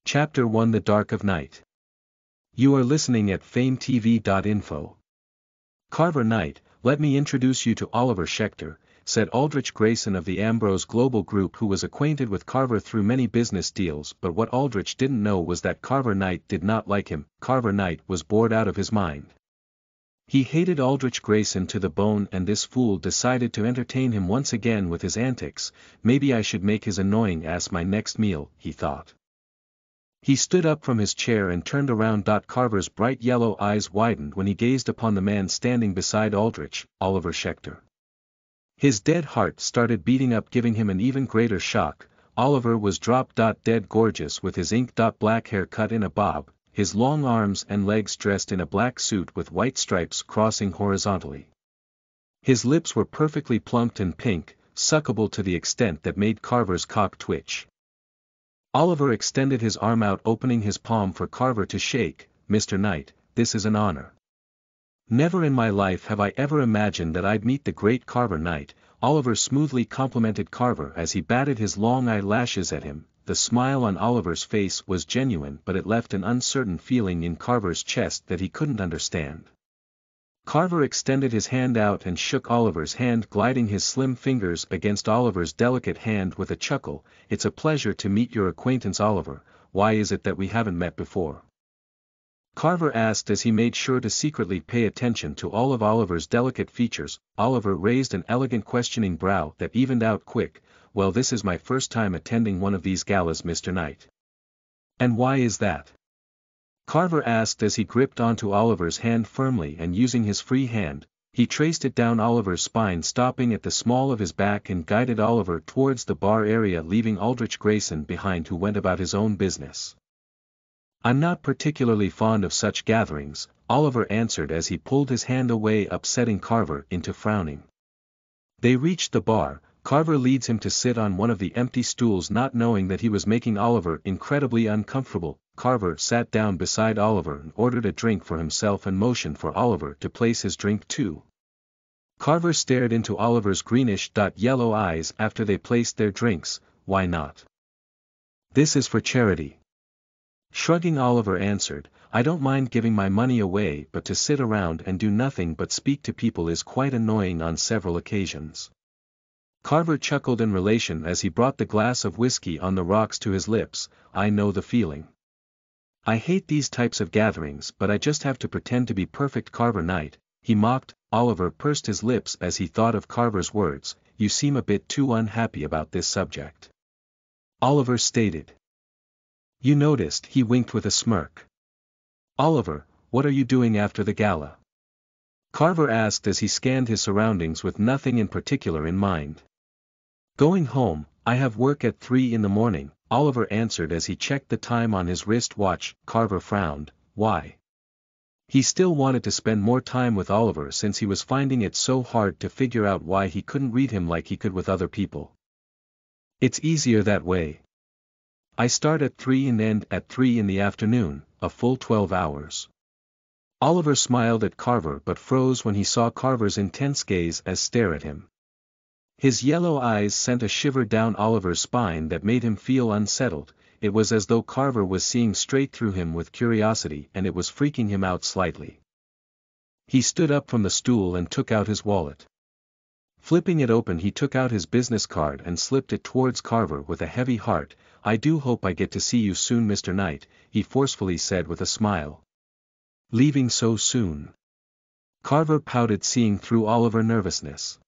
Chapter 1 The Dark of Night. You are listening at FameTV.info. Carver Knight, let me introduce you to Oliver Schechter, said Aldrich Grayson of the Ambrose Global Group, who was acquainted with Carver through many business deals, but what Aldrich didn't know was that Carver Knight did not like him. Carver Knight was bored out of his mind. He hated Aldrich Grayson to the bone, and this fool decided to entertain him once again with his antics. Maybe I should make his annoying ass my next meal, he thought. He stood up from his chair and turned around. Carver's bright yellow eyes widened when he gazed upon the man standing beside Aldrich, Oliver Schechter. His dead heart started beating up, giving him an even greater shock. Oliver was drop-dead gorgeous, with his ink-black hair cut in a bob, his long arms and legs dressed in a black suit with white stripes crossing horizontally. His lips were perfectly plumped and pink, suckable to the extent that made Carver's cock twitch. Oliver extended his arm out, opening his palm for Carver to shake. "Mr. Knight, this is an honor. Never in my life have I ever imagined that I'd meet the great Carver Knight," Oliver smoothly complimented Carver as he batted his long eyelashes at him. The smile on Oliver's face was genuine, but it left an uncertain feeling in Carver's chest that he couldn't understand. Carver extended his hand out and shook Oliver's hand, gliding his slim fingers against Oliver's delicate hand with a chuckle. "It's a pleasure to meet your acquaintance, Oliver. Why is it that we haven't met before?" Carver asked as he made sure to secretly pay attention to all of Oliver's delicate features. Oliver raised an elegant questioning brow that evened out quick. "Well, this is my first time attending one of these galas, Mr. Knight." "And why is that?" Carver asked as he gripped onto Oliver's hand firmly, and using his free hand, he traced it down Oliver's spine, stopping at the small of his back, and guided Oliver towards the bar area, leaving Aldrich Grayson behind, who went about his own business. "I'm not particularly fond of such gatherings," Oliver answered as he pulled his hand away, upsetting Carver into frowning. They reached the bar. Carver leads him to sit on one of the empty stools, not knowing that he was making Oliver incredibly uncomfortable. Carver sat down beside Oliver and ordered a drink for himself and motioned for Oliver to place his drink too. Carver stared into Oliver's greenish-yellow eyes after they placed their drinks. "Why not? This is for charity." Shrugging, Oliver answered, "I don't mind giving my money away, but to sit around and do nothing but speak to people is quite annoying on several occasions." Carver chuckled in relation as he brought the glass of whiskey on the rocks to his lips. "I know the feeling. I hate these types of gatherings, but I just have to pretend to be perfect Carver Knight," he mocked. Oliver pursed his lips as he thought of Carver's words. "You seem a bit too unhappy about this subject," Oliver stated. "You noticed?" He winked with a smirk. "Oliver, what are you doing after the gala?" Carver asked as he scanned his surroundings with nothing in particular in mind. "Going home. I have work at 3 in the morning, Oliver answered as he checked the time on his wrist watch. Carver frowned. Why? He still wanted to spend more time with Oliver, since he was finding it so hard to figure out why he couldn't read him like he could with other people. "It's easier that way. I start at 3 and end at 3 in the afternoon, a full 12 hours. Oliver smiled at Carver but froze when he saw Carver's intense gaze as stare at him. His yellow eyes sent a shiver down Oliver's spine that made him feel unsettled. It was as though Carver was seeing straight through him with curiosity, and it was freaking him out slightly. He stood up from the stool and took out his wallet. Flipping it open, he took out his business card and slipped it towards Carver with a heavy heart. "I do hope I get to see you soon, Mr. Knight," he forcefully said with a smile. "Leaving so soon?" Carver pouted, seeing through Oliver's nervousness.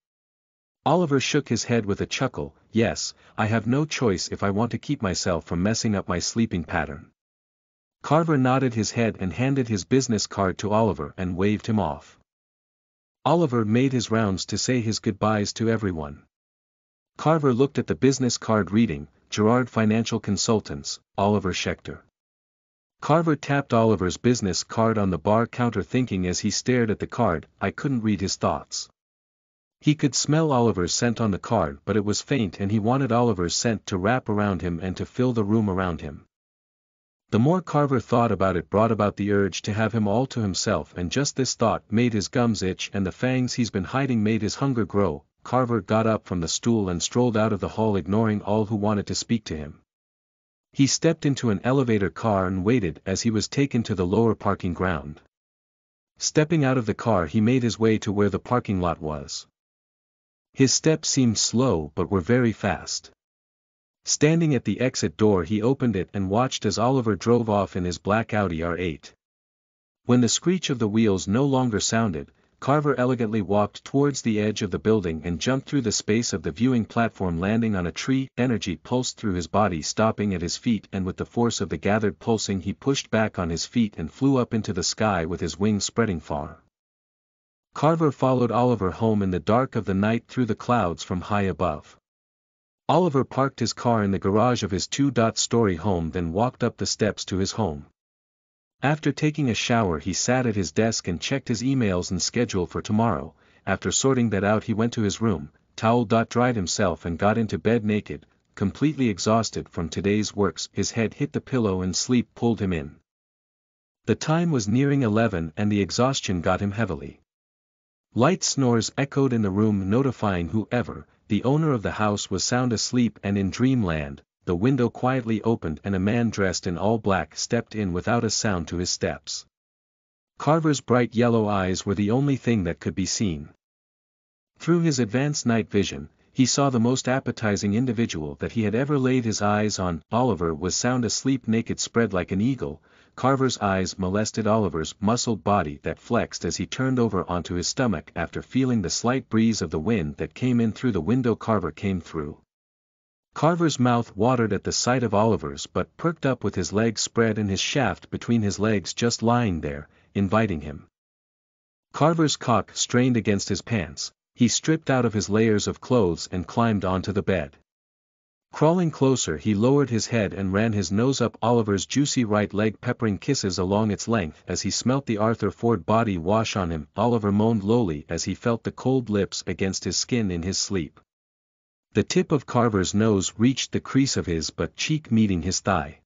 Oliver shook his head with a chuckle. "Yes, I have no choice if I want to keep myself from messing up my sleeping pattern." Carver nodded his head and handed his business card to Oliver and waved him off. Oliver made his rounds to say his goodbyes to everyone. Carver looked at the business card, reading, "Gerard Financial Consultants, Oliver Schechter." Carver tapped Oliver's business card on the bar counter, thinking as he stared at the card, I couldn't read his thoughts. He could smell Oliver's scent on the card, but it was faint, and he wanted Oliver's scent to wrap around him and to fill the room around him. The more Carver thought about it, brought about the urge to have him all to himself, and just this thought made his gums itch, and the fangs he's been hiding made his hunger grow. Carver got up from the stool and strolled out of the hall, ignoring all who wanted to speak to him. He stepped into an elevator car and waited as he was taken to the lower parking ground. Stepping out of the car, he made his way to where the parking lot was. His steps seemed slow but were very fast. Standing at the exit door, he opened it and watched as Oliver drove off in his black Audi R8. When the screech of the wheels no longer sounded, Carver elegantly walked towards the edge of the building and jumped through the space of the viewing platform, landing on a tree. Energy pulsed through his body, stopping at his feet, and with the force of the gathered pulsing he pushed back on his feet and flew up into the sky with his wings spreading far. Carver followed Oliver home in the dark of the night through the clouds from high above. Oliver parked his car in the garage of his two-story home, then walked up the steps to his home. After taking a shower, he sat at his desk and checked his emails and schedule for tomorrow. After sorting that out, he went to his room, dried himself and got into bed naked, completely exhausted from today's works. His head hit the pillow and sleep pulled him in. The time was nearing 11 and the exhaustion got him heavily. Light snores echoed in the room, notifying whoever, the owner of the house, was sound asleep, and in dreamland. The window quietly opened and a man dressed in all black stepped in without a sound to his steps. Carver's bright yellow eyes were the only thing that could be seen. Through his advanced night vision, he saw the most appetizing individual that he had ever laid his eyes on. Oliver was sound asleep, naked, spread like an eagle. Carver's eyes molested Oliver's muscled body that flexed as he turned over onto his stomach after feeling the slight breeze of the wind that came in through the window. Carver came through. Carver's mouth watered at the sight of Oliver's, but perked up with his legs spread and his shaft between his legs just lying there, inviting him. Carver's cock strained against his pants. He stripped out of his layers of clothes and climbed onto the bed. Crawling closer, he lowered his head and ran his nose up Oliver's juicy right leg, peppering kisses along its length as he smelt the Arthur Ford body wash on him. Oliver moaned lowly as he felt the cold lips against his skin in his sleep. The tip of Carver's nose reached the crease of his butt cheek, meeting his thigh.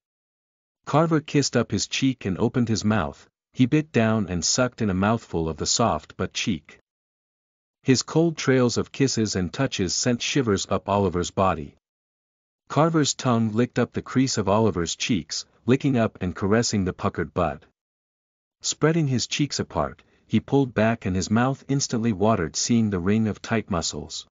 Carver kissed up his cheek and opened his mouth. He bit down and sucked in a mouthful of the soft butt cheek. His cold trails of kisses and touches sent shivers up Oliver's body. Carver's tongue licked up the crease of Oliver's cheeks, licking up and caressing the puckered bud. Spreading his cheeks apart, he pulled back and his mouth instantly watered, seeing the ring of tight muscles.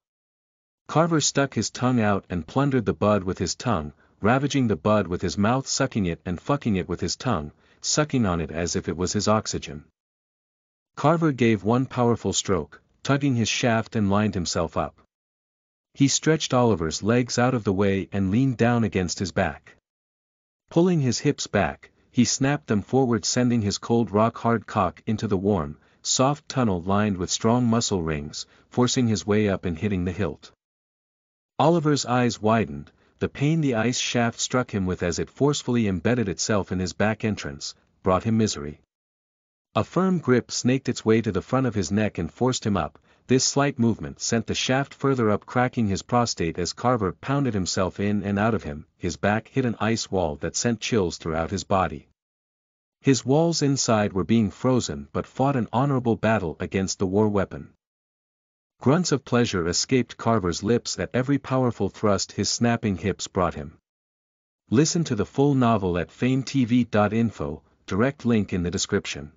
Carver stuck his tongue out and plundered the bud with his tongue, ravaging the bud with his mouth, sucking it and fucking it with his tongue, sucking on it as if it was his oxygen. Carver gave one powerful stroke, tugging his shaft, and lined himself up. He stretched Oliver's legs out of the way and leaned down against his back. Pulling his hips back, he snapped them forward, sending his cold rock-hard cock into the warm, soft tunnel lined with strong muscle rings, forcing his way up and hitting the hilt. Oliver's eyes widened. The pain the ice shaft struck him with as it forcefully embedded itself in his back entrance, brought him misery. A firm grip snaked its way to the front of his neck and forced him up. This slight movement sent the shaft further up, cracking his prostate as Carver pounded himself in and out of him. His back hit an ice wall that sent chills throughout his body. His walls inside were being frozen but fought an honorable battle against the war weapon. Grunts of pleasure escaped Carver's lips at every powerful thrust his snapping hips brought him. Listen to the full novel at FameTV.info, direct link in the description.